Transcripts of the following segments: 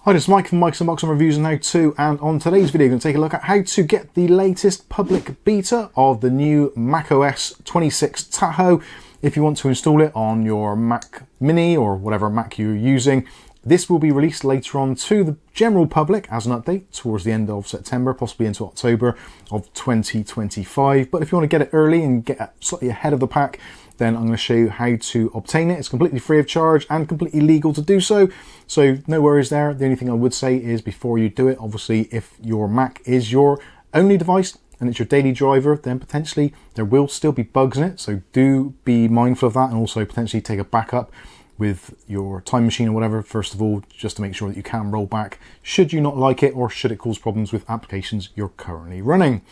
Hi, this is Mike from Mike's Unboxing Reviews and How To, and on today's video, I'm going to take a look at how to get the latest public beta of the new macOS 26 Tahoe. If you want to install it on your Mac Mini or whatever Mac you're using, this will be released later on to the general public as an update towards the end of September, possibly into October of 2025. But if you want to get it early and get slightly ahead of the pack, then I'm going to show you how to obtain it. It's completely free of charge and completely legal to do so. So no worries there. The only thing I would say is before you do it, obviously if your Mac is your only device and it's your daily driver, then potentially there will still be bugs in it. So do be mindful of that, and also potentially take a backup with your Time Machine or whatever, first of all, just to make sure that you can roll back should you not like it or should it cause problems with applications you're currently running.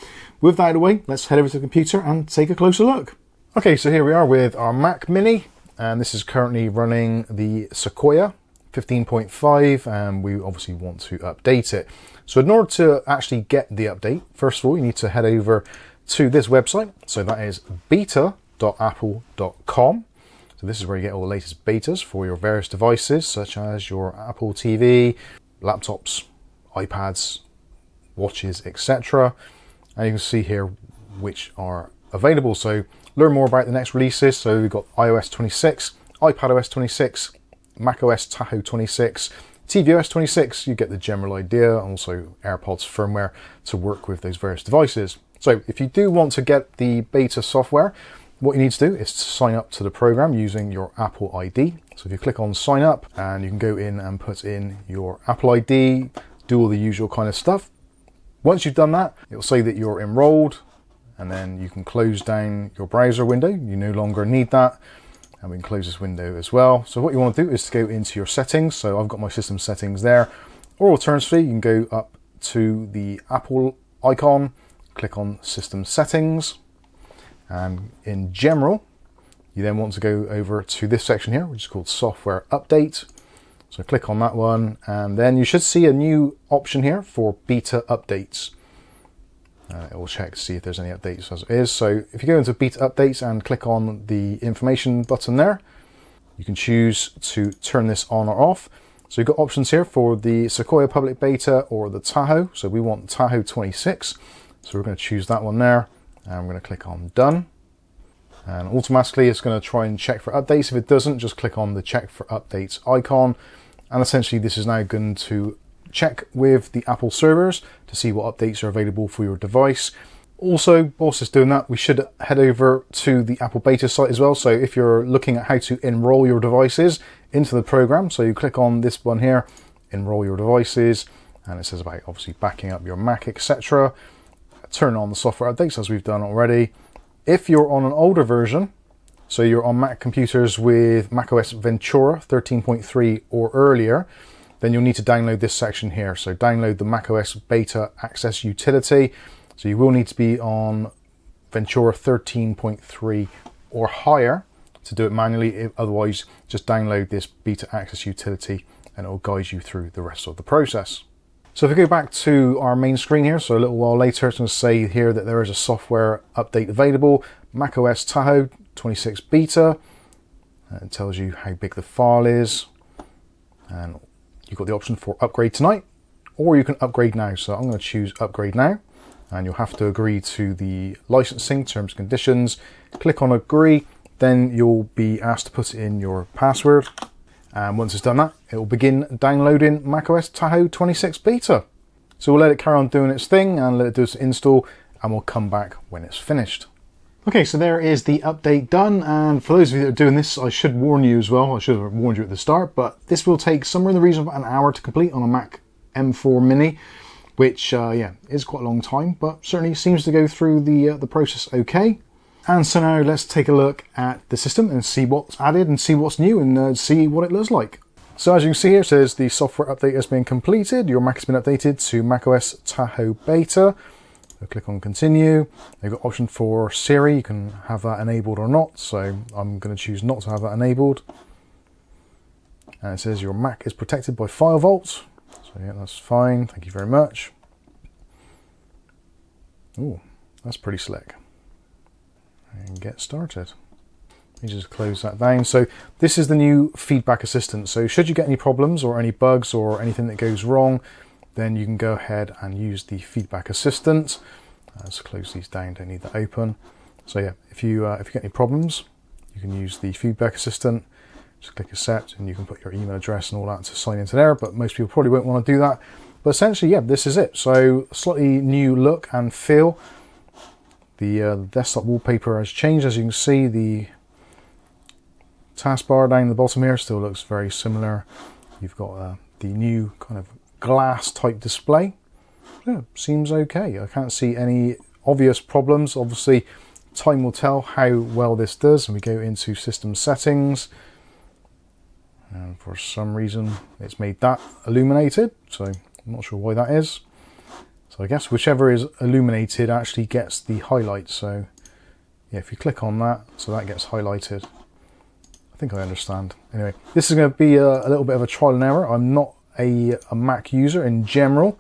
With that out of the way, let's head over to the computer and take a closer look. Okay, so here we are with our Mac Mini, and this is currently running the Sequoia 15.5, and we obviously want to update it. So in order to actually get the update, first of all, you need to head over to this website. So that is beta.apple.com. So this is where you get all the latest betas for your various devices, such as your Apple TV, laptops, iPads, watches, etc. And you can see here which are available. So learn more about the next releases. So we've got iOS 26, iPadOS 26, macOS Tahoe 26, tvOS 26. You get the general idea, and also AirPods firmware to work with those various devices. So if you do want to get the beta software, what you need to do is to sign up to the program using your Apple ID. So if you click on sign up, and you can go in and put in your Apple ID, do all the usual kind of stuff. Once you've done that, it'll say that you're enrolled, and then you can close down your browser window. You no longer need that, and we can close this window as well. So what you want to do is to go into your settings. So I've got my system settings there, or alternatively you can go up to the Apple icon, click on system settings, and in general you then want to go over to this section here, which is called software update. So click on that one, and then you should see a new option here for beta updates. It will check to see if there's any updates as it is. So if you go into beta updates and click on the information button there, you can choose to turn this on or off. So you've got options here for the Sequoia public beta or the Tahoe. So we want Tahoe 26. So we're going to choose that one there, and we're going to click on done. And automatically it's going to try and check for updates. If it doesn't, just click on the check for updates icon. And essentially this is now going to check with the Apple servers to see what updates are available for your device. Also, whilst it's doing that, we should head over to the Apple beta site as well. So if you're looking at how to enroll your devices into the program, so you click on this one here, enroll your devices, and it says about obviously backing up your Mac, etc. Turn on the software updates as we've done already. If you're on an older version, so you're on Mac computers with macOS Ventura 13.3 or earlier, then you'll need to download this section here. So download the macOS Beta Access Utility. So you will need to be on Ventura 13.3 or higher to do it manually. Otherwise, just download this Beta Access Utility and it will guide you through the rest of the process. So if we go back to our main screen here, so a little while later, it's going to say here that there is a software update available, macOS Tahoe 26 Beta. It tells you how big the file is, and you've got the option for upgrade tonight, or you can upgrade now. So I'm going to choose upgrade now, and you'll have to agree to the licensing terms and conditions. Click on agree, then you'll be asked to put in your password. And once it's done that, it will begin downloading macOS Tahoe 26 Beta. So we'll let it carry on doing its thing and let it do its install, and we'll come back when it's finished. Okay, so there is the update done, and for those of you that are doing this, I should warn you as well. I should have warned you at the start, but this will take somewhere in the region of an hour to complete on a Mac M4 Mini, which yeah, is quite a long time, but certainly seems to go through the process okay. And so now let's take a look at the system and see what's added and see what's new and see what it looks like. So as you can see here, it says the software update has been completed. Your Mac has been updated to macOS Tahoe Beta. So click on continue. They've got option for Siri. You can have that enabled or not. So I'm going to choose not to have that enabled. And it says your Mac is protected by FileVault. So yeah, that's fine. Thank you very much. Oh, that's pretty slick. And get started. Let me just close that down. So this is the new feedback assistant. So should you get any problems or any bugs or anything that goes wrong, then you can go ahead and use the feedback assistant. Let's close these down, don't need that open. So yeah, if you get any problems, you can use the feedback assistant. Just click accept and you can put your email address and all that to sign into there, but most people probably won't want to do that. But essentially, yeah, this is it. So slightly new look and feel. The desktop wallpaper has changed. As you can see, the taskbar down the bottom here still looks very similar. You've got the new kind of glass type display. Yeah, seems okay. I can't see any obvious problems. Obviously, time will tell how well this does. And we go into system settings. And for some reason, it's made that illuminated. So I'm not sure why that is. So I guess whichever is illuminated actually gets the highlight. So yeah, if you click on that, so that gets highlighted. I think I understand. Anyway, this is going to be a little bit of a trial and error. I'm not a Mac user in general.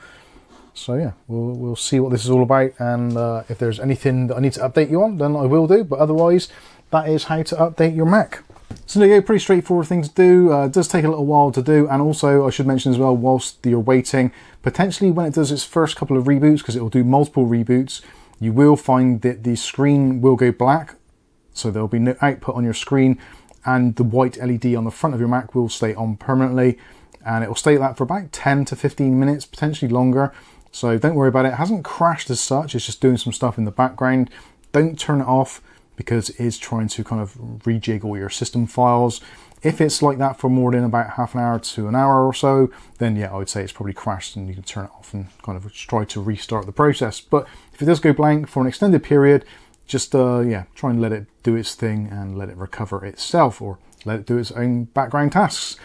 So yeah, we'll see what this is all about. And if there's anything that I need to update you on, then I will do. But otherwise, that is how to update your Mac. So there you go, pretty straightforward thing to do. It does take a little while to do, and also I should mention as well, whilst you're waiting, potentially when it does its first couple of reboots, because it will do multiple reboots, you will find that the screen will go black, so there'll be no output on your screen, and the white LED on the front of your Mac will stay on permanently, and it will stay like that for about 10 to 15 minutes, potentially longer. So don't worry about it. It hasn't crashed as such, it's just doing some stuff in the background. Don't turn it off, because it is trying to kind of rejig all your system files. If it's like that for more than about half an hour to an hour or so, then yeah, I would say it's probably crashed and you can turn it off and kind of try to restart the process. But if it does go blank for an extended period, just yeah, try and let it do its thing and let it recover itself, or let it do its own background tasks.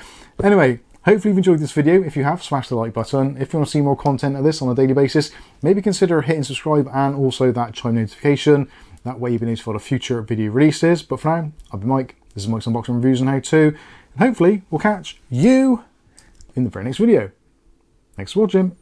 Anyway, hopefully you've enjoyed this video. If you have, smash the like button. If you want to see more content of this on a daily basis, maybe consider hitting subscribe and also that chime notification. That way you've been notified of future video releases. But for now, I've been Mike. This is Mike's Unboxing Reviews and How To. And hopefully we'll catch you in the very next video. Thanks for watching.